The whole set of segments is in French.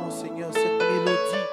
sentons, Seigneur, cette mélodie.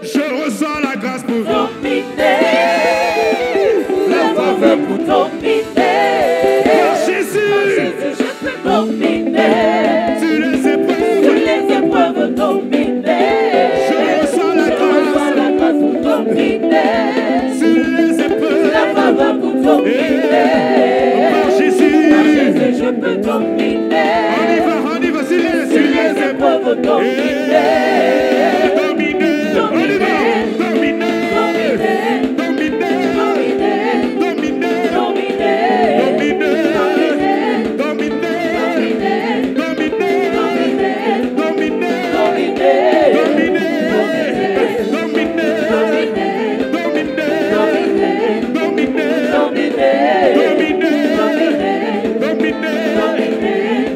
Je ressens dominer. Je reçois la grâce pour dominer. sur les épreuves. La faveur pour dominer. Par Jésus, Je peux dominer. on y va, sur les épreuves. Dominer. Dominer, on y va, dominer, dominer,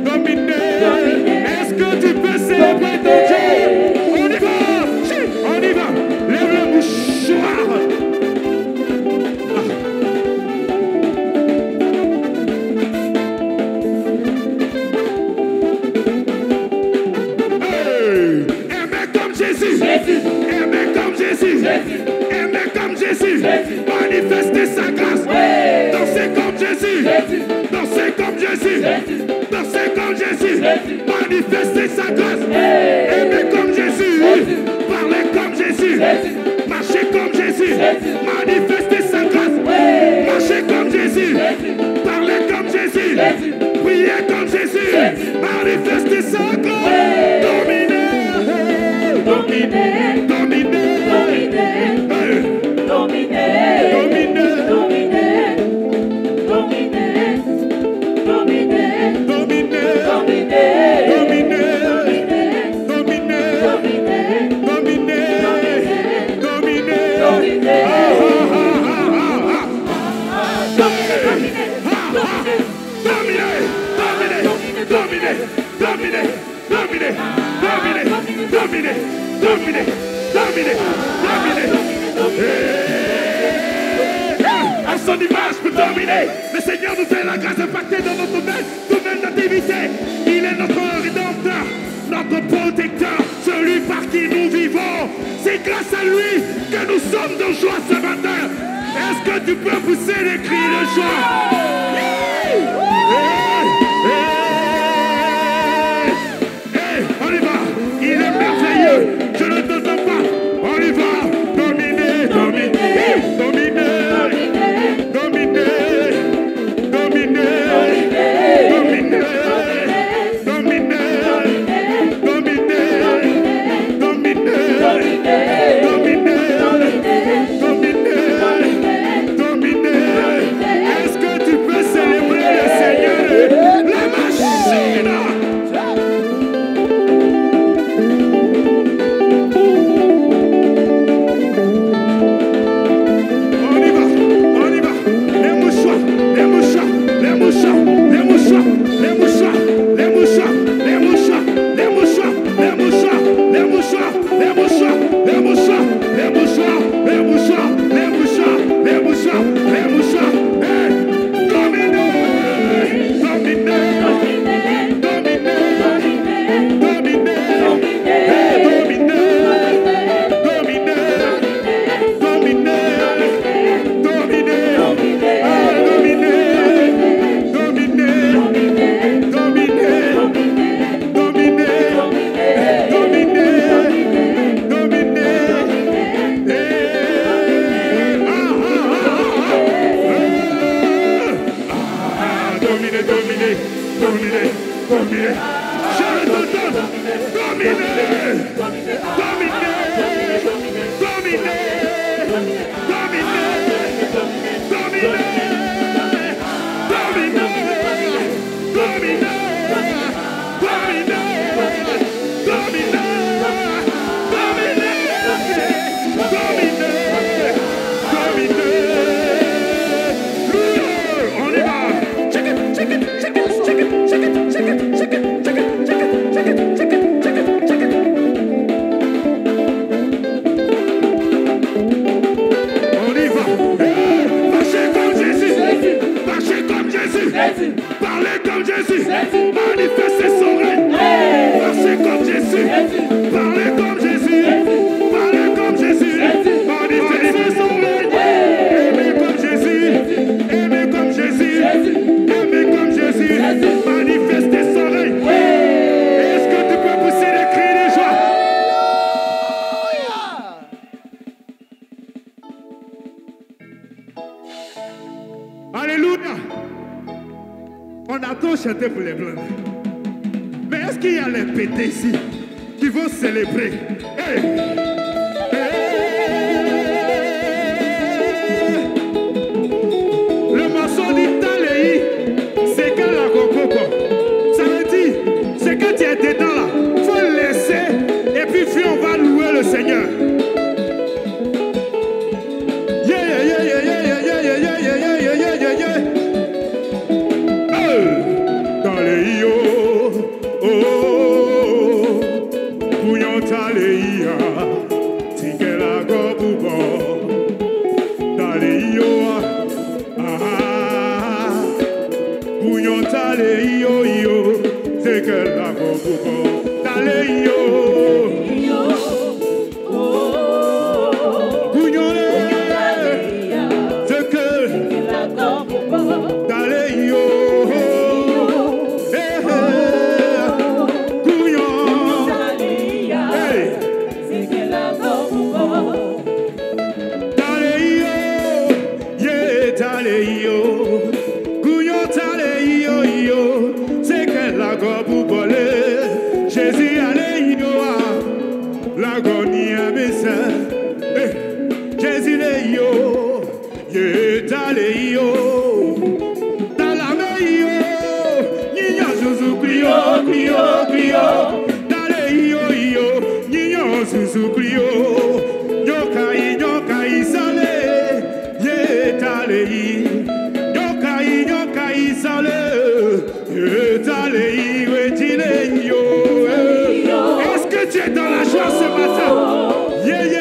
dominer, Est-ce que tu peux célébrer ton Dieu? On y va, lève le mouchoir. Aimer comme Jésus, aimer comme Jésus, aimer comme Jésus, manifester sa grâce, danser comme Jésus, danser comme Jésus, danser comme Jésus, manifester sa grâce, aimer comme Jésus, parler comme Jésus, marcher comme Jésus, manifester sa grâce, marcher comme Jésus, parler comme Jésus, prier comme Jésus, manifester sa grâce, dominer. Dominer, dominer, dominer, dominer, À son image pour dominer. Le Seigneur nous fait la grâce d'impacter dans notre domaine d'activité. Il est notre rédempteur, notre protecteur, celui par qui nous vivons. C'est grâce à lui que nous sommes de joie ce matin. Est-ce que tu peux pousser les cris de joie? On y va, il est merveilleux, je ne t'entends pas. On y va, dominer, dominer, dominer, dominer, dominer, dominer, dominer, dominer, dominer. Est-ce que tu peux célébrer le Seigneur? La machine! chanter pour les blancs. Mais est-ce qu'il y a les pétés ici qui vont célébrer? Hey! Le maçon dit Taléi, c'est quand la coco. Ça veut dire, c'est quand tu es dedans là. Il faut le laisser et puis on va louer le Seigneur. Est-ce que tu es dans la joie ce matin?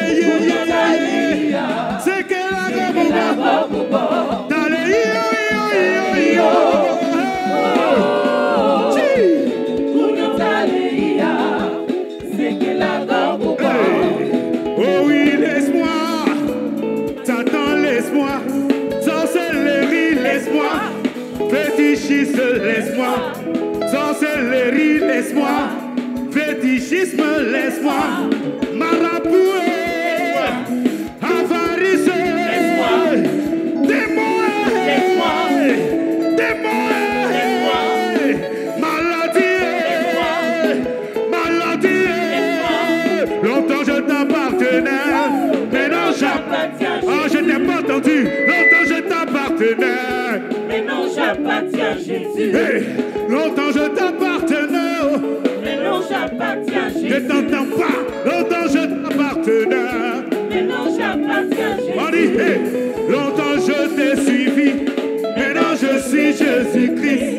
C'est que la oh oui, laisse-moi, Satan, laisse-moi, sorcellerie, laisse-moi, fétichisme, laisse-moi, sorcellerie, laisse-moi, fétichisme, laisse-moi, marabout, avarice, laisse-moi, démon, laisse-moi, démon, laisse-moi, maladie, maladie, longtemps je t'appartenais, maintenant j'appartiens. Oh, je n'ai pas entendu, longtemps je t'appartenais, Maintenant j'appartiens à Jésus. hey, longtemps je t'appartenais. Maintenant j'appartiens à Je Jésus. t'entends pas, longtemps je t'appartenais. Maintenant j'appartiens à On dit, Jésus. hey, longtemps je t'ai suivi, maintenant je suis Jésus-Christ.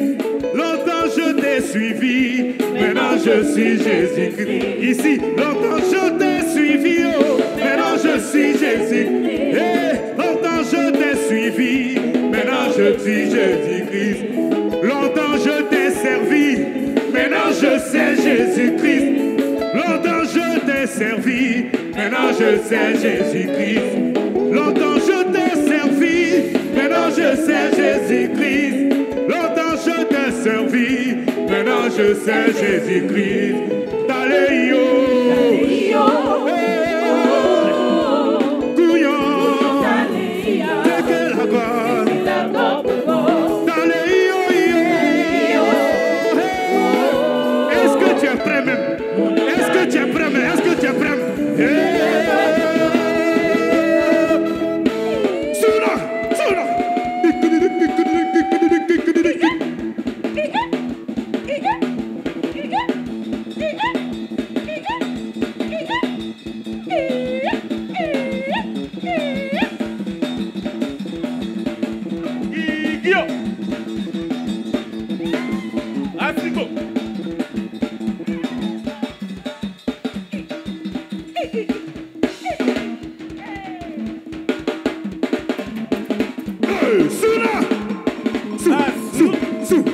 Longtemps je t'ai suivi, maintenant je suis Jésus-Christ. Ici, longtemps je t'ai suivi, oh, maintenant je suis Jésus-Christ. Hey, longtemps je t'ai suivi, maintenant je suis Jésus-Christ. Longtemps je t'ai servi, maintenant je sais Jésus-Christ. Longtemps je t'ai servi, maintenant je sais Jésus-Christ. Longtemps je t'ai servi, maintenant je sais Jésus-Christ. Longtemps je t'ai servi, maintenant je sais Jésus-Christ. Taléio, couillon, c'est que la gloire. Est-ce que tu es prêt même? Est-ce que tu es prêt même? Est-ce que tu es prêt même? Soula, soula. Igio. Africo. Soula. Sou, sou.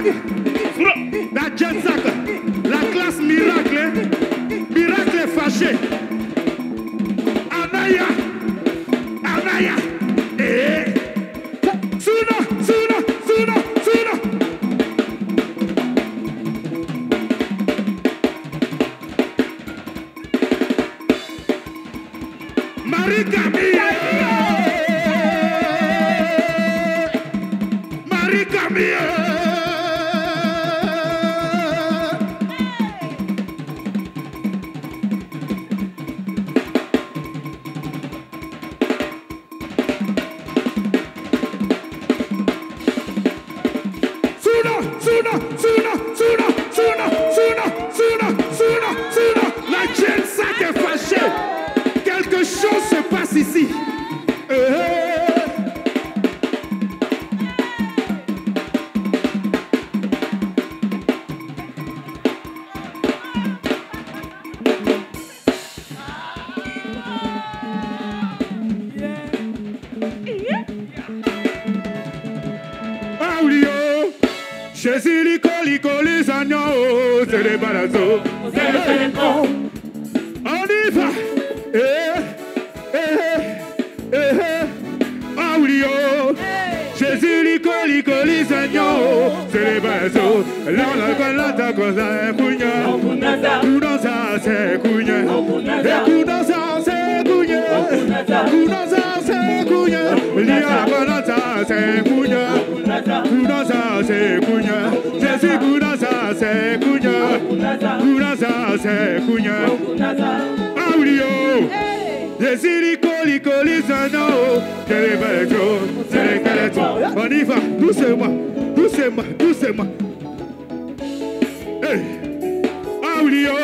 La Jetsack, la classe miracle, miracle fâché. Anaya, Anaya, Suna, Suna, Suna, Suna. Marie Camille, Marie Camille. La Jetsack est fâchée. Quelque chose se passe ici. Jésus lico les agneaux, c'est les balazos, c'est les bons. On y va. Jésus lico les agneaux, c'est les balazos. Là la colata cosa est cugna. Kunasa c'est cugna. Kunasa c'est cugna. Kunasa c'est cugna. La colata c'est cugna. Kunasa c'est cugna. Jésus kunasa c'est cugna. Kunasa c'est cugna. Aulio. Jésus lico les agneaux, c'est les balazos, c'est les caletons. On y va, doucement, doucement, doucement. Hey. Aulio.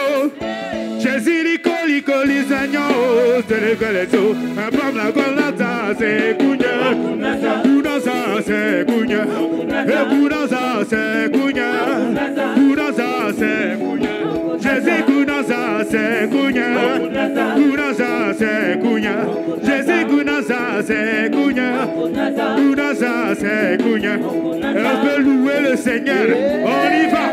Jésus lico les agneaux, c'est les caletons. Un pomme la colata c'est cugna. Kunasa c'est cugna. Kunasa c'est cugna. Kunasa c'est cugna. Jésus kunasa c'est cugna. Kunasa c'est cugna. Jésus kunasa c'est cugna. Kunasa c'est cugna. On peut louer le Seigneur. On y va.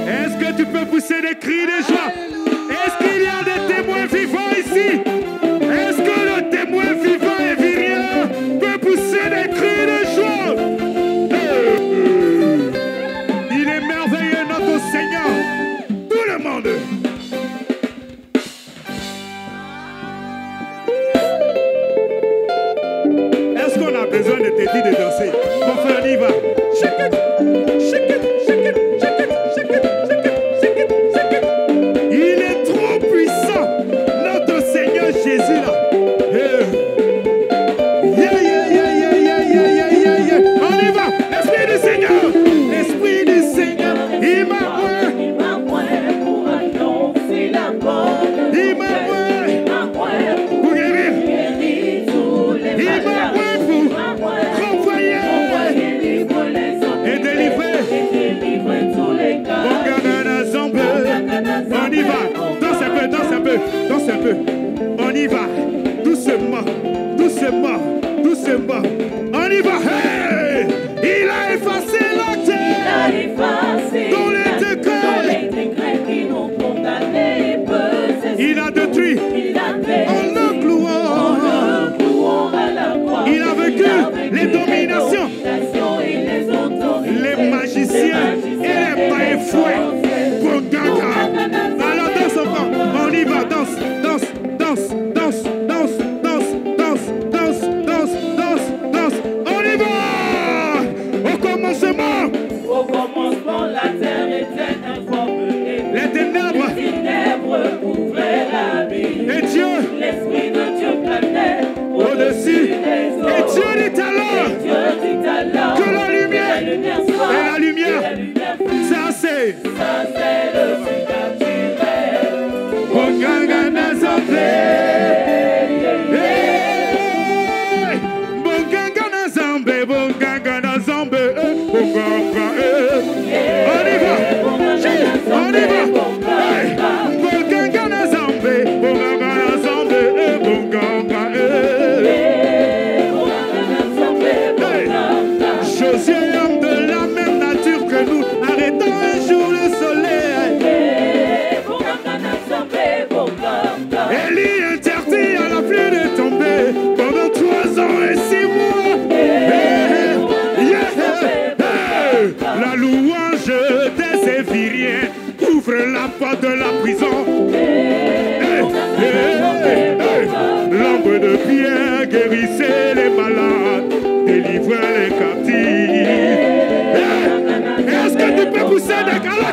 Est-ce que tu peux pousser des cris de joie? Est-ce qu'il y a des témoins vivants ici? Est-ce que le témoin vivant et viril peut pousser des cris de joie? Il est merveilleux notre Seigneur. Tout le monde. Est-ce qu'on a besoin de te dire de danser? Mon frère, on y va. Shake it, shake it, shake it, shake it, shake it, shake it, shake it, shake it. Il est trop puissant, notre Seigneur Jésus là. Yeah, yeah, yeah, yeah, yeah, yeah, yeah, yeah, yeah. On y va. L'Esprit du Seignor, l'Esprit du Seigneur, il m'a pour annoncer la bonne nouvelle. Il m'a pour guérir. Il m'a pour renvoyer et guérissez les malades, délivrez les captifs. Est-ce que tu peux pousser des cris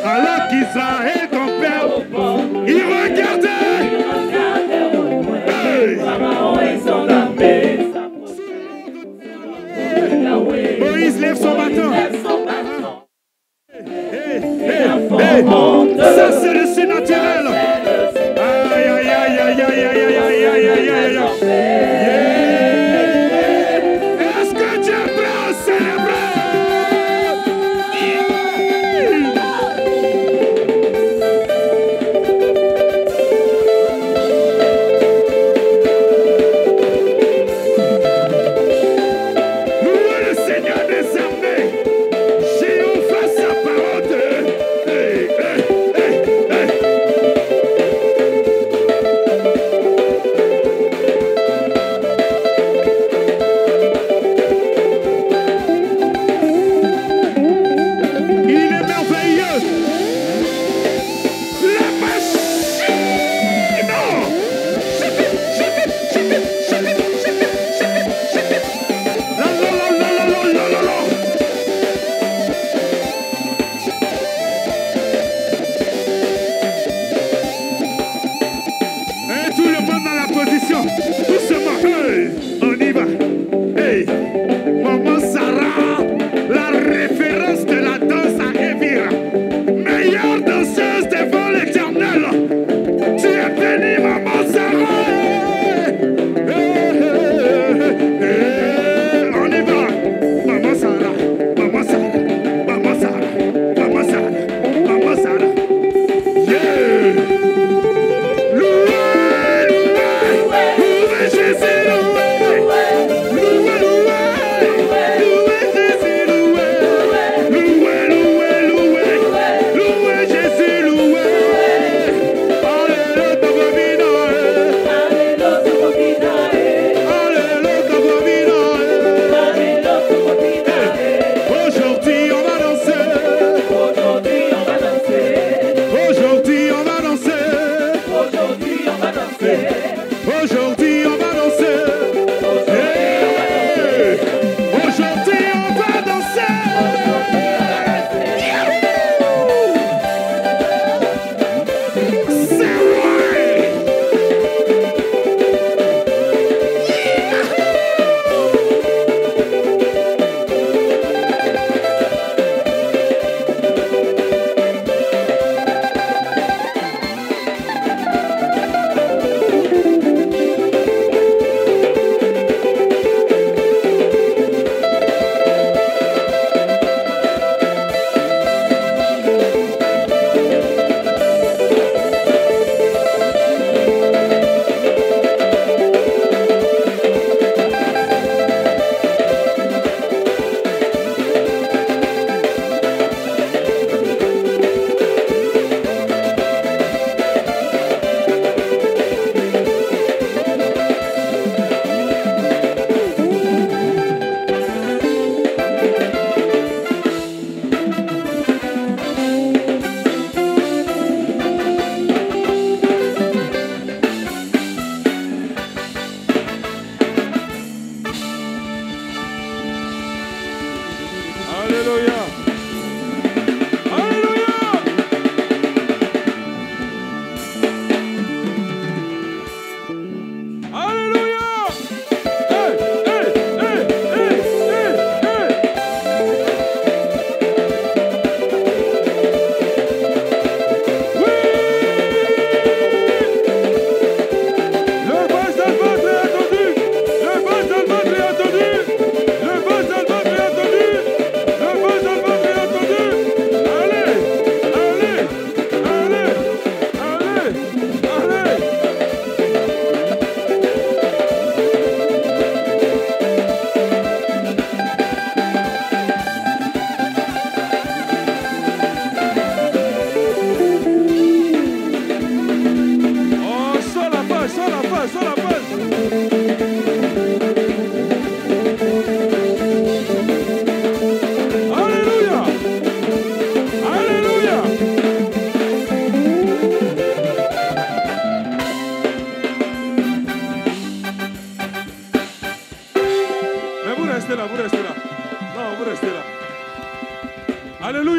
alors qu'Israël, ton père, il regardait. Pharaon et son armée. Moïse lève son bâton. Ça c'est le surnaturel. Aïe aïe aïe aïe aïe aïe aïe aïe aïe aïe aïe aïe. Est-ce que tu es prêt à célébrer? Louez le Seigneur des armées. Jéhovah sa parole. Hey, hey, hey, hey. Il est merveilleux. La machine. Non. La, la, la, la, la, la, la, la, la. Et tout le monde dans la position. Doucement. Hey, on y va. Hey, Maman Sarah, la référence de la danse à Evira. Meilleure danseuse devant l'Éternel. Tu es bénie, Maman Sarah. Hey, hey, hey, on y va. Maman Sarah, Maman Sarah, Maman Sarah, Maman Sarah, Maman Sarah. Yeah. Louez, louez, louez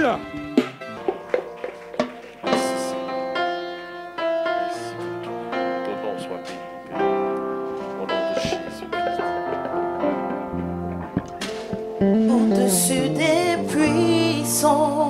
Seigneur. Au-dessus des puissants,